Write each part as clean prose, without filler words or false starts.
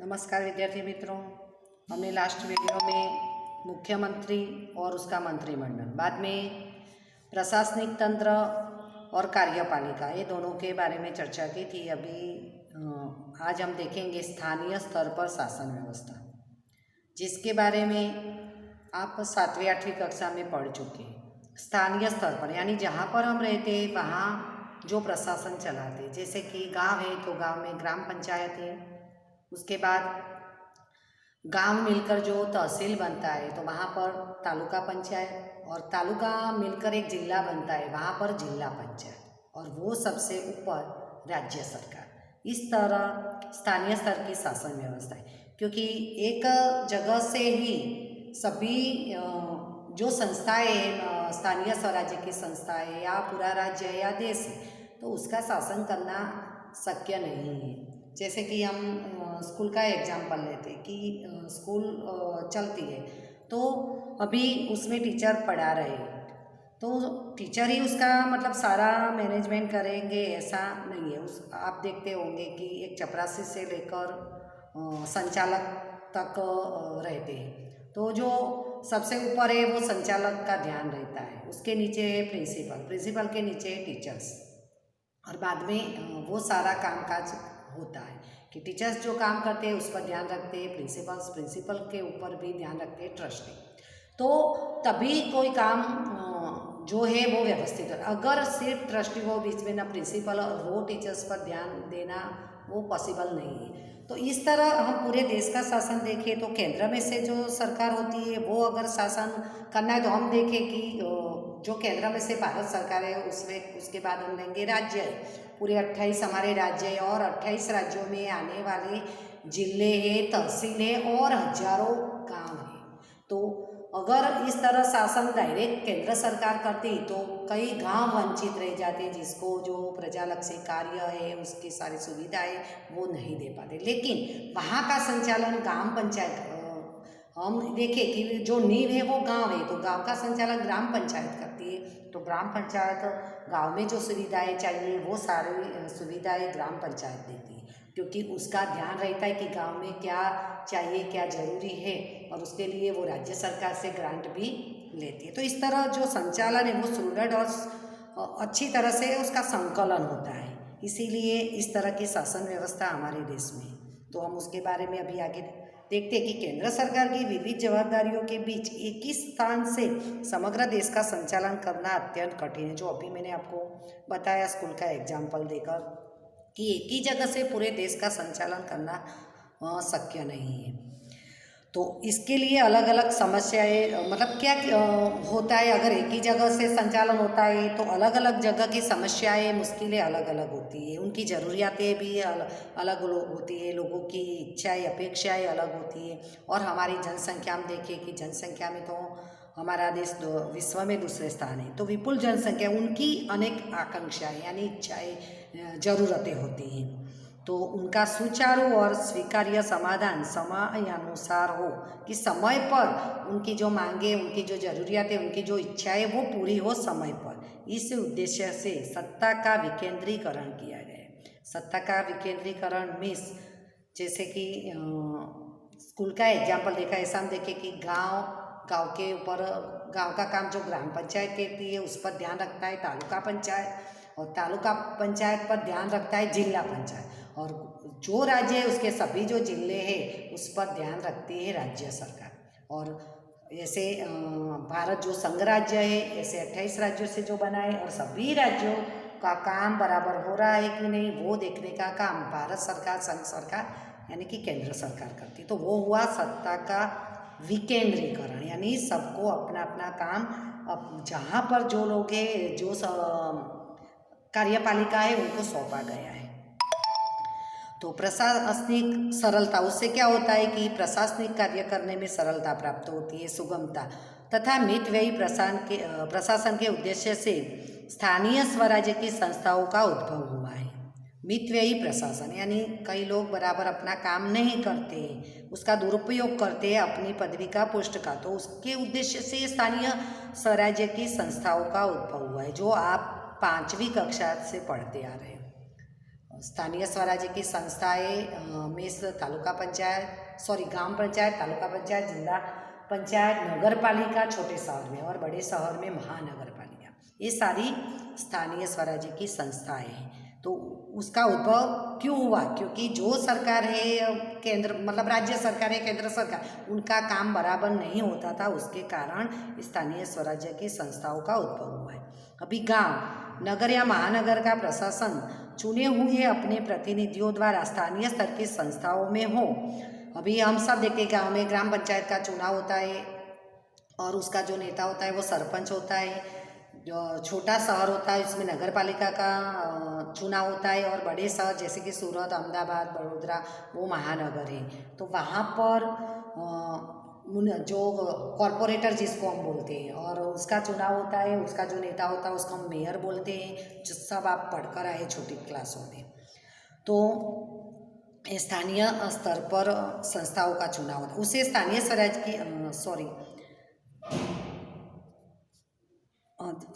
नमस्कार विद्यार्थी मित्रों। हमने लास्ट वीडियो में मुख्यमंत्री और उसका मंत्रिमंडल, बाद में प्रशासनिक तंत्र और कार्यपालिका, ये दोनों के बारे में चर्चा की थी। आज हम देखेंगे स्थानीय स्तर पर शासन व्यवस्था, जिसके बारे में आप 7वीं 8वीं कक्षा में पढ़ चुके हैं। स्थानीय स्तर पर यानी जहाँ पर हम रहते हैं वहाँ जो प्रशासन चलाते, जैसे कि गांव है तो गांव में ग्राम पंचायत है, उसके बाद गांव मिलकर जो तहसील बनता है तो वहाँ पर तालुका पंचायत, और तालुका मिलकर एक जिला बनता है, वहाँ पर जिला पंचायत, और वो सबसे ऊपर राज्य सरकार। इस तरह स्थानीय स्तर की शासन व्यवस्था है, क्योंकि एक जगह से ही सभी जो संस्थाएं हैं, स्थानीय स्वराज्य की संस्थाएं या पूरा राज्य या देश है, तो उसका शासन करना शक्य नहीं है। जैसे कि हम स्कूल का एग्जाम्पल लेते कि स्कूल चलती है तो अभी उसमें टीचर पढ़ा रहे, तो टीचर ही उसका मतलब सारा मैनेजमेंट करेंगे ऐसा नहीं है। आप देखते होंगे कि एक चपरासी से लेकर संचालक तक रहते हैं, तो जो सबसे ऊपर है वो संचालक का ध्यान रहता है, उसके नीचे है प्रिंसिपल के नीचे है टीचर्स, और बाद में वो सारा कामकाज होता है कि टीचर्स जो काम करते हैं उस पर ध्यान रखते हैं, प्रिंसिपल के ऊपर भी ध्यान रखते हैं ट्रस्टी, तो तभी कोई काम जो है वो व्यवस्थित है। अगर सिर्फ ट्रस्टी हो बीच में, ना प्रिंसिपल और वो टीचर्स पर ध्यान देना वो पॉसिबल नहीं है। तो इस तरह हम पूरे देश का शासन देखें तो केंद्र में से जो सरकार होती है वो अगर शासन करना है तो हम देखें कि जो केंद्र में से भारत सरकार है उसमें, उसके बाद हम लेंगे राज्य है, पूरे 28 हमारे राज्य है, और 28 राज्यों में आने वाले जिले हैं, तहसीलें और हजारों गांव हैं। तो अगर इस तरह शासन डायरेक्ट केंद्र सरकार करती तो कई गांव वंचित रह जाते, जिसको जो प्रजालक्षी कार्य है उसकी सारी सुविधाएं वो नहीं दे पाते। लेकिन वहाँ का संचालन ग्राम पंचायत, हम देखें कि जो नींव है वो गांव है, तो गांव का संचालन ग्राम पंचायत करती है, तो ग्राम पंचायत गांव में जो सुविधाएं चाहिए वो सारी सुविधाएं ग्राम पंचायत देती है, क्योंकि उसका ध्यान रहता है कि गांव में क्या चाहिए, क्या ज़रूरी है, और उसके लिए वो राज्य सरकार से ग्रांट भी लेती है। तो इस तरह जो संचालन है वो सुदृढ़ और अच्छी तरह से उसका संकलन होता है, इसीलिए इस तरह की शासन व्यवस्था हमारे देश में। तो हम उसके बारे में अभी आगे देखते हैं कि केंद्र सरकार की विविध जवाबदारियों के बीच एक ही स्थान से समग्र देश का संचालन करना अत्यंत कठिन है। जो अभी मैंने आपको बताया स्कूल का एग्जाम्पल देकर कि एक ही जगह से पूरे देश का संचालन करना शक्य नहीं है। तो इसके लिए अलग अलग समस्याएं, मतलब क्या होता है, अगर एक ही जगह से संचालन होता है तो अलग अलग जगह की समस्याएं, मुश्किलें अलग अलग होती है, उनकी ज़रूरियातें भी अलग होती है, लोगों की इच्छाएं अपेक्षाएं अलग होती है। और हमारी जनसंख्या हम देखें कि जनसंख्या में तो हमारा देश विश्व में दूसरे स्थान है, तो विपुल जनसंख्या, उनकी अनेक आकांक्षाएं यानी इच्छाएं ज़रूरतें होती हैं, तो उनका सुचारू और स्वीकार्य समाधान समयानुसार हो, कि समय पर उनकी जो मांगे, उनकी जो ज़रूरियातें, उनकी जो इच्छाएं वो पूरी हो समय पर। इस उद्देश्य से सत्ता का विकेंद्रीकरण किया गया है। सत्ता का विकेंद्रीकरण मीन्स, जैसे कि स्कूल का एग्जाम्पल देखा, ऐसा हम देखें कि गांव के ऊपर गांव का काम जो ग्राम पंचायत कहती है उस पर ध्यान रखता है तालुका पंचायत, और तालुका पंचायत पर ध्यान रखता है जिला पंचायत, और जो राज्य है उसके सभी जो जिले हैं उस पर ध्यान रखती है राज्य सरकार। और ऐसे भारत जो संघ राज्य है, ऐसे 28 राज्यों से जो बना है, और सभी राज्यों का काम बराबर हो रहा है कि नहीं वो देखने का काम भारत सरकार, संघ सरकार यानी कि केंद्र सरकार करती। तो वो हुआ सत्ता का विकेंद्रीकरण, यानी सबको अपना अपना काम जहाँ पर जो लोग हैं, जो कार्यपालिका है उनको सौंपा गया है। तो प्रशासनिक सरलता, उससे क्या होता है कि प्रशासनिक कार्य करने में सरलता प्राप्त होती है, सुगमता, तथा मितव्ययी प्रशासन के उद्देश्य से स्थानीय स्वराज्य की संस्थाओं का उद्भव हुआ है। मितव्ययी प्रशासन यानी कई लोग बराबर अपना काम नहीं करते, उसका दुरुपयोग करते हैं अपनी पदवी का, पोस्ट का, तो उसके उद्देश्य से स्थानीय स्वराज्य की संस्थाओं का उद्भव हुआ है, जो आप 5वीं कक्षा से पढ़ते आ रहे हैं। स्थानीय स्वराज्य की संस्थाएं में तालुका पंचायत ग्राम पंचायत, तालुका पंचायत, जिला पंचायत, नगर पालिका छोटे शहर में और बड़े शहर में महानगर पालिका, ये सारी स्थानीय स्वराज्य की संस्थाएं हैं। तो उसका उद्भव क्यों हुआ? क्योंकि जो सरकार है केंद्र मतलब राज्य सरकार है, केंद्र सरकार, उनका काम बराबर नहीं होता था, उसके कारण स्थानीय स्वराज्य की संस्थाओं का उद्भव हुआ है। अभी गांव, नगर या महानगर का प्रशासन चुने हुए अपने प्रतिनिधियों द्वारा स्थानीय स्तर की संस्थाओं में हो। अभी हम सब देखें, गांव में ग्राम पंचायत का चुनाव होता है और उसका जो नेता होता है वो सरपंच होता है। जो छोटा शहर होता है उसमें नगर पालिका का चुनाव होता है, और बड़े शहर जैसे कि सूरत, अहमदाबाद, बड़ोदरा वो महानगर है। तो वहाँ पर जो कॉरपोरेटर जिसको हम बोलते हैं और उसका चुनाव होता है, उसका जो नेता होता है उसको हम मेयर बोलते हैं, जो सब आप पढ़कर आए छोटी क्लासों में। तो स्थानीय स्तर पर संस्थाओं का चुनाव होता है, उसे स्थानीय स्वराज की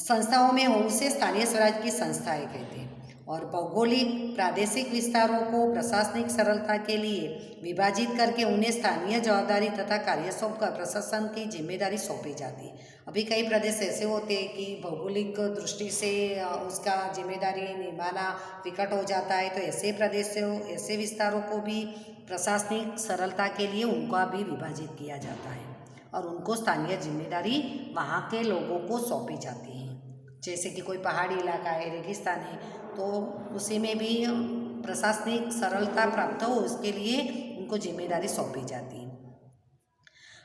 संस्थाओं में हो उसे स्थानीय स्वराज की संस्थाएं कहते हैं। और भौगोलिक प्रादेशिक विस्तारों को प्रशासनिक सरलता के लिए विभाजित करके उन्हें स्थानीय जवाबदारी तथा कार्य सौंपकर प्रशासन की जिम्मेदारी सौंपी जाती है। अभी कई प्रदेश ऐसे होते हैं कि भौगोलिक दृष्टि से उसका जिम्मेदारी निभाना विकट हो जाता है, तो ऐसे प्रदेशों, ऐसे विस्तारों को भी प्रशासनिक सरलता के लिए उनका भी विभाजित किया जाता है और उनको स्थानीय जिम्मेदारी वहाँ के लोगों को सौंपी जाती है। जैसे कि कोई पहाड़ी इलाका है, रेगिस्तान है, तो उसी में भी प्रशासनिक सरलता प्राप्त हो उसके लिए उनको जिम्मेदारी सौंपी जाती है।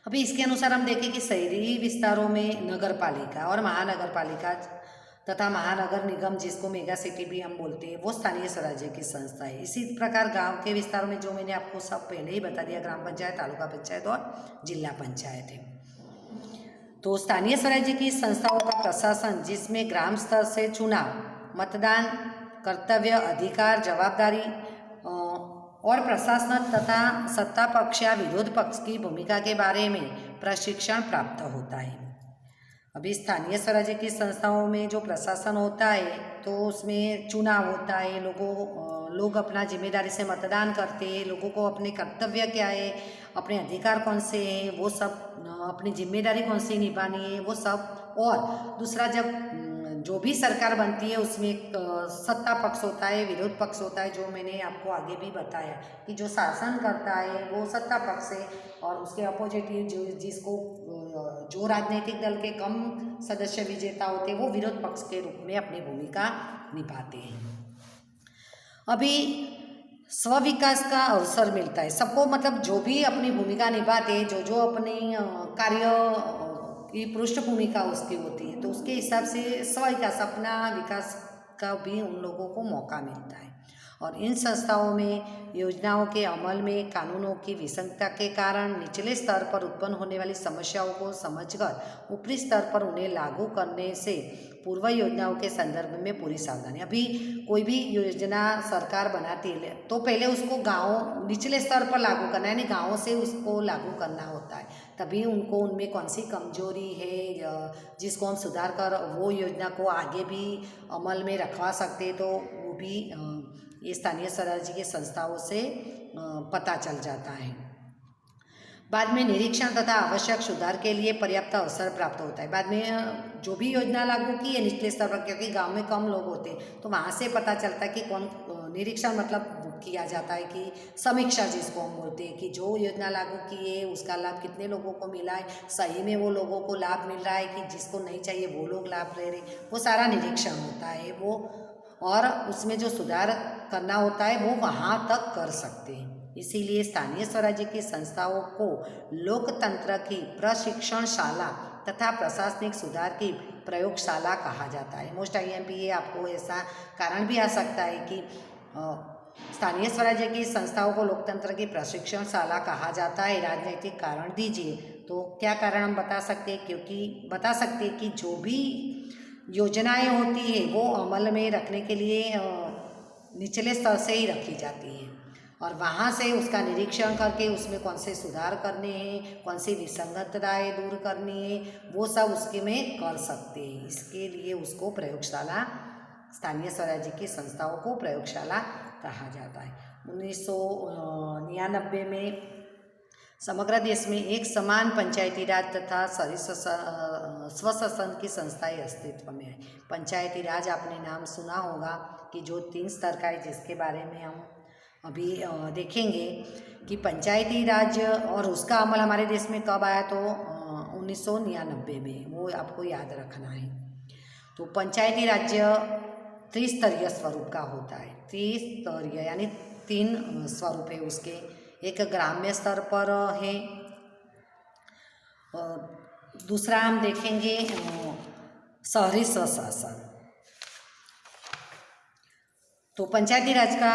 अभी इसके अनुसार हम देखें कि शहरी विस्तारों में नगर पालिका और महानगर पालिका तथा महानगर निगम, जिसको मेगा सिटी भी हम बोलते हैं, वो स्थानीय स्वराज्य की संस्था है। इसी प्रकार गांव के विस्तारों में जो मैंने आपको सब पहले ही बता दिया, ग्राम पंचायत, तालुका पंचायत और जिला पंचायत है। तो स्थानीय स्वराज्य की संस्थाओं का प्रशासन, जिसमें ग्राम स्तर से चुनाव, मतदान, कर्तव्य, अधिकार, जवाबदारी और प्रशासन तथा सत्ता पक्ष या विरोध पक्ष की भूमिका के बारे में प्रशिक्षण प्राप्त होता है। अभी स्थानीय स्वराज्य की संस्थाओं में जो प्रशासन होता है तो उसमें चुनाव होता है, लोग अपना जिम्मेदारी से मतदान करते हैं, लोगों को अपने कर्तव्य क्या है, अपने अधिकार कौन से हैं, वो सब, अपनी जिम्मेदारी कौन सी निभानी है वो सब। और दूसरा, जब जो भी सरकार बनती है उसमें एक सत्ता पक्ष होता है, विरोध पक्ष होता है, जो मैंने आपको आगे भी बताया कि जो शासन करता है वो सत्ता पक्ष है और उसके अपोजिट जो राजनीतिक दल के कम सदस्य विजेता होते हैं वो विरोध पक्ष के रूप में अपनी भूमिका निभाते हैं। अभी स्व विकास का अवसर मिलता है सबको, मतलब जो भी अपनी भूमिका निभाते हैं, जो अपनी कार्य की पृष्ठभूमि का उसकी होती है, तो उसके हिसाब से स्व विकास, अपना विकास का भी उन लोगों को मौका मिलता है। और इन संस्थाओं में योजनाओं के अमल में कानूनों की विसंगतता के कारण निचले स्तर पर उत्पन्न होने वाली समस्याओं को समझकर ऊपरी स्तर पर उन्हें लागू करने से पूर्व योजनाओं के संदर्भ में पूरी सावधानी। अभी कोई भी योजना सरकार बनाती है तो पहले उसको गाँव निचले स्तर पर लागू करना है, यानी गाँव से उसको लागू करना होता है, तभी उनको उनमें कौन सी कमजोरी है जिसको हम सुधार कर वो योजना को आगे भी अमल में रखवा सकते हैं, तो वो भी ये स्थानीय स्वराज्य की संस्थाओं से पता चल जाता है। बाद में निरीक्षण तथा आवश्यक सुधार के लिए पर्याप्त अवसर प्राप्त होता है। बाद में जो भी योजना लागू की है निचले स्तर पर, क्योंकि गांव में कम लोग होते हैं, तो वहाँ से पता चलता है कि कौन निरीक्षण मतलब किया जाता है कि समीक्षा जिसको हम बोलते हैं कि जो योजना लागू की है उसका लाभ कितने लोगों को मिला है, सही में वो लोगों को लाभ मिल रहा है कि जिसको नहीं चाहिए वो लोग लाभ ले रहे, वो सारा निरीक्षण होता है वो, और उसमें जो सुधार करना होता है वो वहाँ तक कर सकते हैं। इसीलिए स्थानीय स्वराज्य की संस्थाओं को लोकतंत्र की प्रशिक्षणशाला तथा प्रशासनिक सुधार की प्रयोगशाला कहा जाता है। मोस्ट IMP आपको ऐसा कारण भी आ सकता है कि स्थानीय स्वराज्य की संस्थाओं को लोकतंत्र की प्रशिक्षणशाला कहा जाता है, राजनीतिक कारण दीजिए। तो क्या कारण हम बता सकते हैं कि जो भी योजनाएं होती है वो अमल में रखने के लिए निचले स्तर से ही रखी जाती है और वहाँ से उसका निरीक्षण करके उसमें कौन से सुधार करने हैं, कौन सी विसंगतताएं दूर करनी है, वो सब उसके में कर सकते हैं। इसके लिए उसको प्रयोगशाला, स्थानीय स्वराज्य की संस्थाओं को प्रयोगशाला कहा जाता है। 1999 में समग्र देश में एक समान पंचायती राज तथा स्वशासन की संस्थाएं अस्तित्व में है। पंचायती राज आपने नाम सुना होगा कि जो 3 स्तर का है, जिसके बारे में हम अभी देखेंगे कि पंचायती राज और उसका अमल हमारे देश में कब आया, तो 1999 में, वो आपको याद रखना है। तो पंचायती राज्य त्रिस्तरीय स्वरूप का होता है। त्रिस्तरीय यानी 3 स्वरूप है उसके। एक ग्राम्य स्तर पर है, दूसरा हम देखेंगे शहरी स्वशासन। तो पंचायती राज का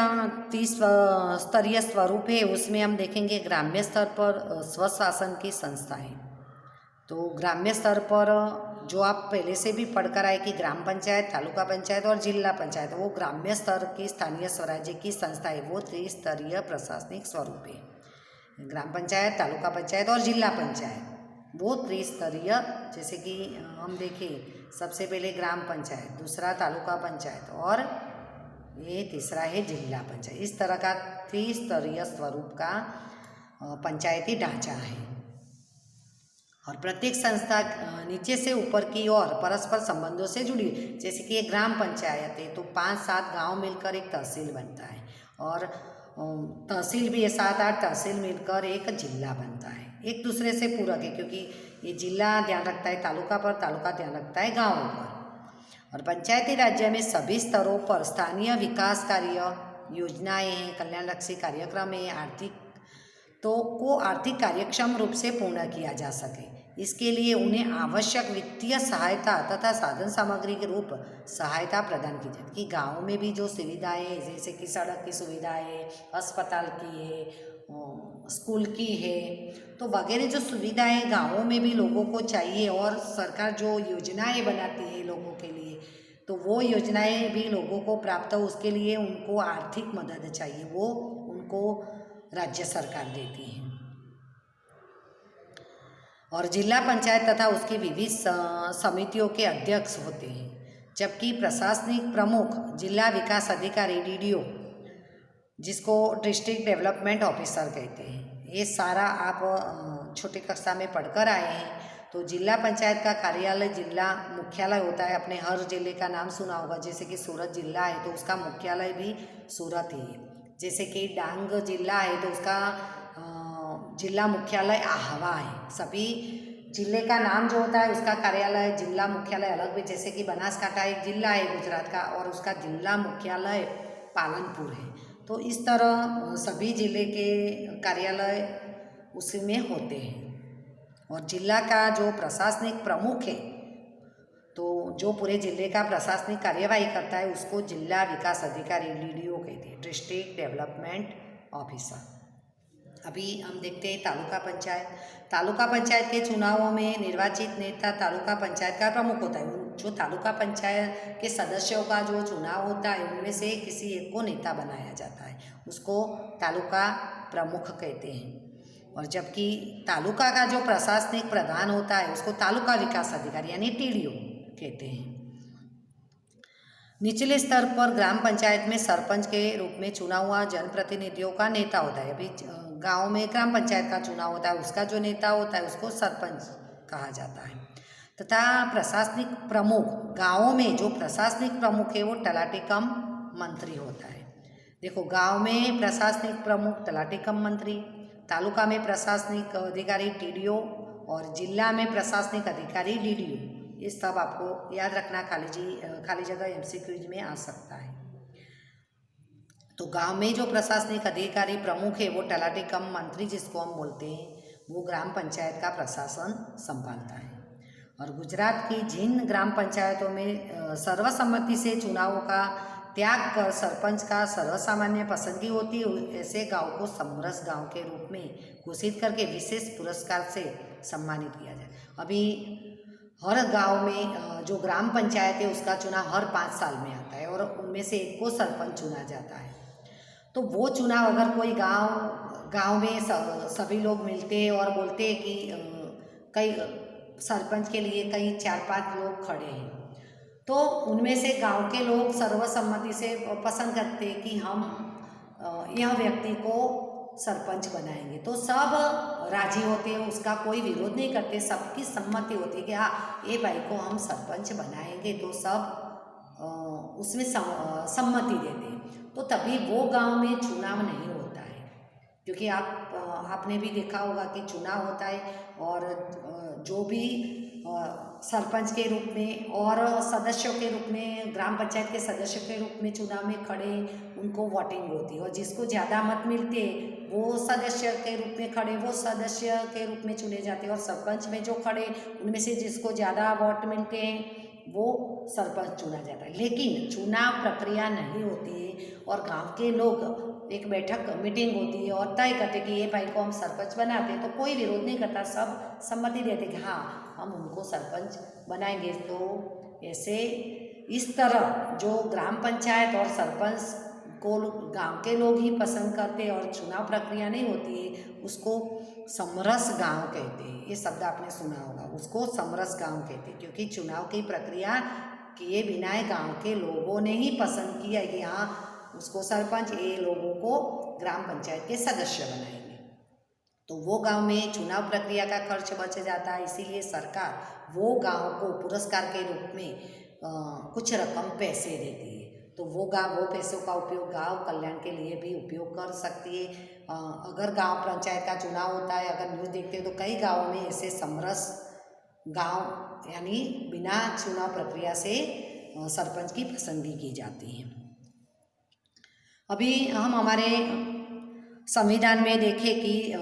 30 स्तरीय स्वरूप है, उसमें हम देखेंगे ग्राम्य स्तर पर स्वशासन की संस्थाएं। तो ग्राम्य स्तर पर जो आप पहले से भी पढ़कर आए कि ग्राम पंचायत, तालुका पंचायत और जिला पंचायत, वो ग्राम्य स्तर की स्थानीय स्वराज्य की संस्थाएं, वो त्रिस्तरीय प्रशासनिक स्वरूप है। ग्राम पंचायत, तालुका पंचायत और जिला पंचायत वो त्रिस्तरीय, जैसे कि हम देखें सबसे पहले ग्राम पंचायत, दूसरा तालुका पंचायत और ये तीसरा है जिला पंचायत। इस तरह का त्रिस्तरीय स्वरूप का पंचायती ढांचा है। और प्रत्येक संस्था नीचे से ऊपर की ओर परस्पर संबंधों से जुड़ी है। जैसे कि एक ग्राम पंचायत है तो 5-7 गांव मिलकर एक तहसील बनता है, और तहसील भी 7-8 तहसील मिलकर एक जिला बनता है। एक दूसरे से पूरक है, क्योंकि ये जिला ध्यान रखता है तालुका पर, तालुका ध्यान रखता है गाँवों पर। और पंचायती राज्य में सभी स्तरों पर स्थानीय विकास कार्य, योजनाएं हैं, कल्याणलक्षी कार्यक्रम है, आर्थिक कार्यक्षम रूप से पूर्ण किया जा सके, इसके लिए उन्हें आवश्यक वित्तीय सहायता तथा साधन सामग्री के रूप सहायता प्रदान की जाती है। कि गाँव में भी जो सुविधाएं है, जैसे कि सड़क की सुविधा है, अस्पताल की है, स्कूल की है, तो वगैरह जो सुविधाएं गाँवों में भी लोगों को चाहिए, और सरकार जो योजनाएं बनाती है लोगों के लिए, तो वो योजनाएं भी लोगों को प्राप्त हो, उसके लिए उनको आर्थिक मदद चाहिए, वो उनको राज्य सरकार देती है। और जिला पंचायत तथा उसकी विविध समितियों के अध्यक्ष होते हैं, जबकि प्रशासनिक प्रमुख जिला विकास अधिकारी DDO, जिसको डिस्ट्रिक्ट डेवलपमेंट ऑफिसर कहते हैं। ये सारा आप छोटी कक्षा में पढ़कर आए हैं। तो जिला पंचायत का कार्यालय जिला मुख्यालय होता है। अपने हर जिले का नाम सुना होगा, जैसे कि सूरत जिला है तो उसका मुख्यालय भी सूरत ही है। जैसे कि डांग जिला है तो उसका जिला मुख्यालय आहवा है। सभी जिले का नाम जो होता है उसका कार्यालय, जिला मुख्यालय अलग भी, जैसे कि बनासकांठा एक जिला है गुजरात का, और उसका जिला मुख्यालय पालनपुर है। तो इस तरह सभी जिले के कार्यालय उसमें होते हैं। और जिला का जो प्रशासनिक प्रमुख है, तो जो पूरे जिले का प्रशासनिक कार्यवाही करता है, उसको जिला विकास अधिकारी DDO कहते हैं, डिस्ट्रिक्ट डेवलपमेंट ऑफिसर। अभी हम देखते हैं तालुका पंचायत। तालुका पंचायत के चुनावों में निर्वाचित नेता तालुका पंचायत का प्रमुख होता है। जो तालुका पंचायत के सदस्यों का जो चुनाव होता है, उनमें से किसी एक को नेता बनाया जाता है, उसको तालुका प्रमुख कहते हैं। और जबकि तालुका का जो प्रशासनिक प्रधान होता है, उसको तालुका विकास अधिकारी यानी TDO कहते हैं। निचले स्तर पर ग्राम पंचायत में सरपंच के रूप में चुना हुआ जनप्रतिनिधियों का नेता होता है। अभी गांव में ग्राम पंचायत का चुनाव होता है, उसका जो नेता होता है उसको सरपंच कहा जाता है। तथा प्रशासनिक प्रमुख, गाँवों में जो प्रशासनिक प्रमुख है वो तलाटी कम मंत्री होता है। देखो, गाँव में प्रशासनिक प्रमुख तलाटी कम मंत्री, तालुका में प्रशासनिक अधिकारी TDO और जिला में प्रशासनिक अधिकारी DDO। ये सब आपको याद रखना, खाली जगह MCQ में आ सकता है। तो गांव में जो प्रशासनिक अधिकारी प्रमुख है वो तलाटी कम मंत्री जिसको हम बोलते हैं, वो ग्राम पंचायत का प्रशासन संभालता है। और गुजरात की जिन ग्राम पंचायतों में सर्वसम्मति से चुनावों का त्याग कर सरपंच का सर्वसामान्य पसंदगी होती है, ऐसे गांव को समरस गांव के रूप में घोषित करके विशेष पुरस्कार से सम्मानित किया जाए। अभी हर गांव में जो ग्राम पंचायत है उसका चुनाव हर 5 साल में आता है, और उनमें से एक को सरपंच चुना जाता है। तो वो चुनाव अगर कोई गांव में सभी लोग मिलते हैं और बोलते हैं कि कई सरपंच के लिए कई 4-5 लोग खड़े हैं, तो उनमें से गांव के लोग सर्वसम्मति से पसंद करते हैं कि हम यह व्यक्ति को सरपंच बनाएंगे। तो सब राजी होते हैं, उसका कोई विरोध नहीं करते, सबकी सम्मति होती है कि हाँ ये भाई को हम सरपंच बनाएंगे, तो सब उसमें सम्मति देते हैं। तो तभी वो गांव में चुनाव नहीं होता है, क्योंकि आपने भी देखा होगा कि चुनाव होता है और जो भी सरपंच के रूप में और सदस्यों के रूप में, ग्राम पंचायत के सदस्यों के रूप में चुनाव में खड़े, उनको वोटिंग होती है और जिसको ज़्यादा मत मिलते वो सदस्य के रूप में खड़े, वो सदस्य के रूप में चुने जाते हैं, और सरपंच में जो खड़े उनमें से जिसको ज़्यादा वोट मिलते हैं वो सरपंच चुना जाता है। लेकिन चुनाव प्रक्रिया नहीं होती है और गांव के लोग एक बैठक मीटिंग होती है और तय करते कि ये भाई को हम सरपंच बनाते हैं, तो कोई विरोध नहीं करता, सब सम्मति देते कि हाँ हम उनको सरपंच बनाएंगे। तो ऐसे इस तरह जो ग्राम पंचायत और सरपंच को गांव के लोग ही पसंद करते और चुनाव प्रक्रिया नहीं होती है, उसको समरस गांव कहते हैं। ये शब्द आपने सुना होगा, उसको समरस गांव कहते हैं, क्योंकि चुनाव की प्रक्रिया किए बिना गांव के लोगों ने ही पसंद किया कि हाँ उसको सरपंच, ये लोगों को ग्राम पंचायत के सदस्य बनाएंगे। तो वो गांव में चुनाव प्रक्रिया का खर्च बच जाता है, इसीलिए सरकार वो गांव को पुरस्कार के रूप में कुछ रकम पैसे देती है। तो वो पैसों का उपयोग गांव कल्याण के लिए भी उपयोग कर सकती है। अगर गांव पंचायत का चुनाव होता है, अगर न्यूज़ देखते हैं तो कई गाँवों में ऐसे समरस गांव यानी बिना चुनाव प्रक्रिया से सरपंच की पसंदगी की जाती है। अभी हम हमारे संविधान में देखें कि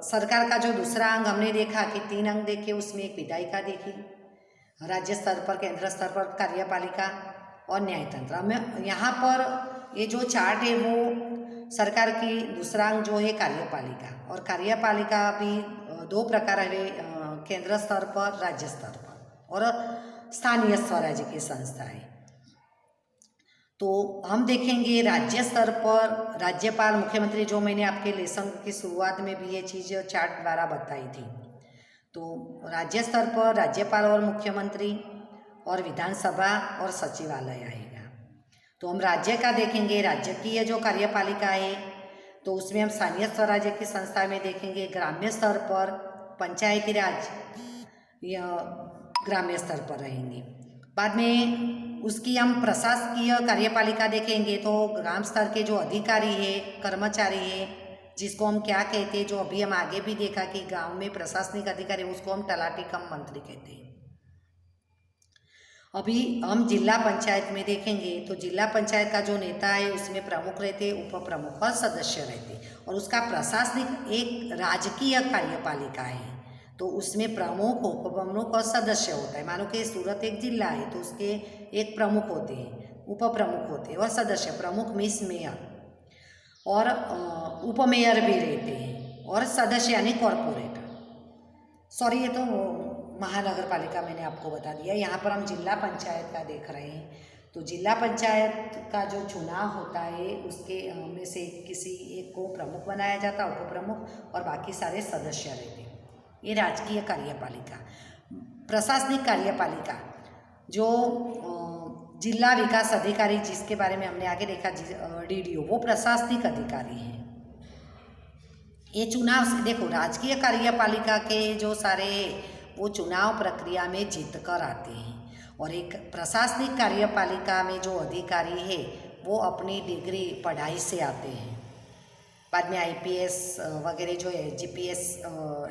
सरकार का जो दूसरा अंग हमने देखा कि 3 अंग देखे, उसमें एक विधायिका देखी, राज्य स्तर पर, केंद्र स्तर पर कार्यपालिका और न्यायतंत्र। हमें यहाँ पर ये जो चार्ट है वो सरकार की दूसरा अंग जो है कार्यपालिका, और कार्यपालिका भी 2 प्रकार है, केंद्र स्तर पर, राज्य स्तर पर और स्थानीय स्वराज्य की संस्थाएं। तो हम देखेंगे राज्य स्तर पर राज्यपाल, मुख्यमंत्री, जो मैंने आपके लेसन की शुरुआत में भी ये चीज़ चार्ट द्वारा बताई थी। तो राज्य स्तर पर राज्यपाल और मुख्यमंत्री और विधानसभा और सचिवालय आएगा। तो हम राज्य का देखेंगे, राज्य की ये जो कार्यपालिका है तो उसमें हम स्थानीय स्वराज्य की संस्था में देखेंगे, ग्राम्य स्तर पर पंचायती राज या ग्राम्य स्तर पर रहेंगे। बाद में उसकी हम प्रशासकीय कार्यपालिका देखेंगे, तो ग्राम स्तर के जो अधिकारी है, कर्मचारी है, जिसको हम क्या कहते हैं, जो अभी हम आगे भी देखा कि गांव में प्रशासनिक अधिकारी, उसको हम तलाटी कम मंत्री कहते हैं। अभी हम जिला पंचायत में देखेंगे तो जिला पंचायत का जो नेता है उसमें प्रमुख रहते, उप प्रमुख और सदस्य रहते, और उसका प्रशासनिक एक राजकीय कार्यपालिका है, तो उसमें प्रमुख, उप प्रमुख और सदस्य होता है। मानो कि सूरत एक जिला है तो उसके एक प्रमुख होते हैं, उप प्रमुख होते हैं और सदस्य। प्रमुख मीन्स मेयर, और उप मेयर भी रहते हैं, और सदस्य यानी कॉरपोरेटर। सॉरी, ये तो महानगर पालिका मैंने आपको बता दिया। यहाँ पर हम जिला पंचायत का देख रहे हैं। तो जिला पंचायत का जो चुनाव होता है उसके में से किसी एक को प्रमुख बनाया जाता है, उप प्रमुख, और बाकी सारे सदस्य रहते हैं। ये राजकीय कार्यपालिका। प्रशासनिक कार्यपालिका जो जिला विकास अधिकारी, जिसके बारे में हमने आगे देखा, डीडीओ, वो प्रशासनिक अधिकारी हैं। ये चुनाव से देखो, राजकीय कार्यपालिका के जो सारे वो चुनाव प्रक्रिया में जीत कर आते हैं, और एक प्रशासनिक कार्यपालिका में जो अधिकारी है वो अपनी डिग्री पढ़ाई से आते हैं। बाद में आईपीएस वगैरह जो है, जीपीएस,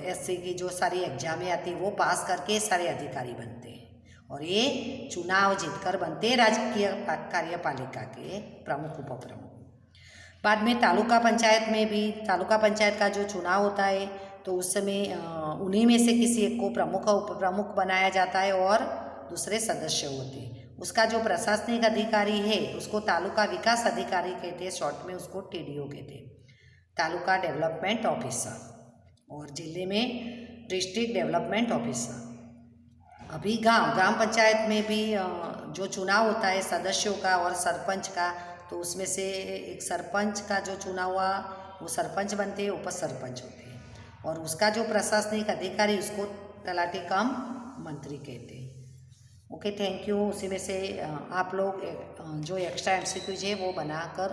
एससी की जो सारी एग्जामें आती है वो पास करके सारे अधिकारी बनते हैं, और ये चुनाव जीतकर बनते हैं राजकीय कार्यपालिका के प्रमुख, उप प्रमुख। बाद में तालुका पंचायत में भी, तालुका पंचायत का जो चुनाव होता है तो उस समय उन्हीं में से किसी एक को प्रमुख और उप प्रमुख बनाया जाता है और दूसरे सदस्य होते हैं। उसका जो प्रशासनिक अधिकारी है उसको तालुका विकास अधिकारी कहते हैं, शॉर्ट में उसको टीडीओ कहते हैं, तालुका डेवलपमेंट ऑफिसर, और जिले में डिस्ट्रिक्ट डेवलपमेंट ऑफिसर। अभी ग्राम पंचायत में भी जो चुनाव होता है सदस्यों का और सरपंच का, तो उसमें से एक सरपंच का जो चुनाव हुआ वो सरपंच बनते हैं, उप सरपंच होते हैं, और उसका जो प्रशासनिक अधिकारी उसको तलाटी कम मंत्री कहते हैं। Okay, thank you. उसी में से आप लोग जो एक्स्ट्रा एमसीक्यूज है वो बनाकर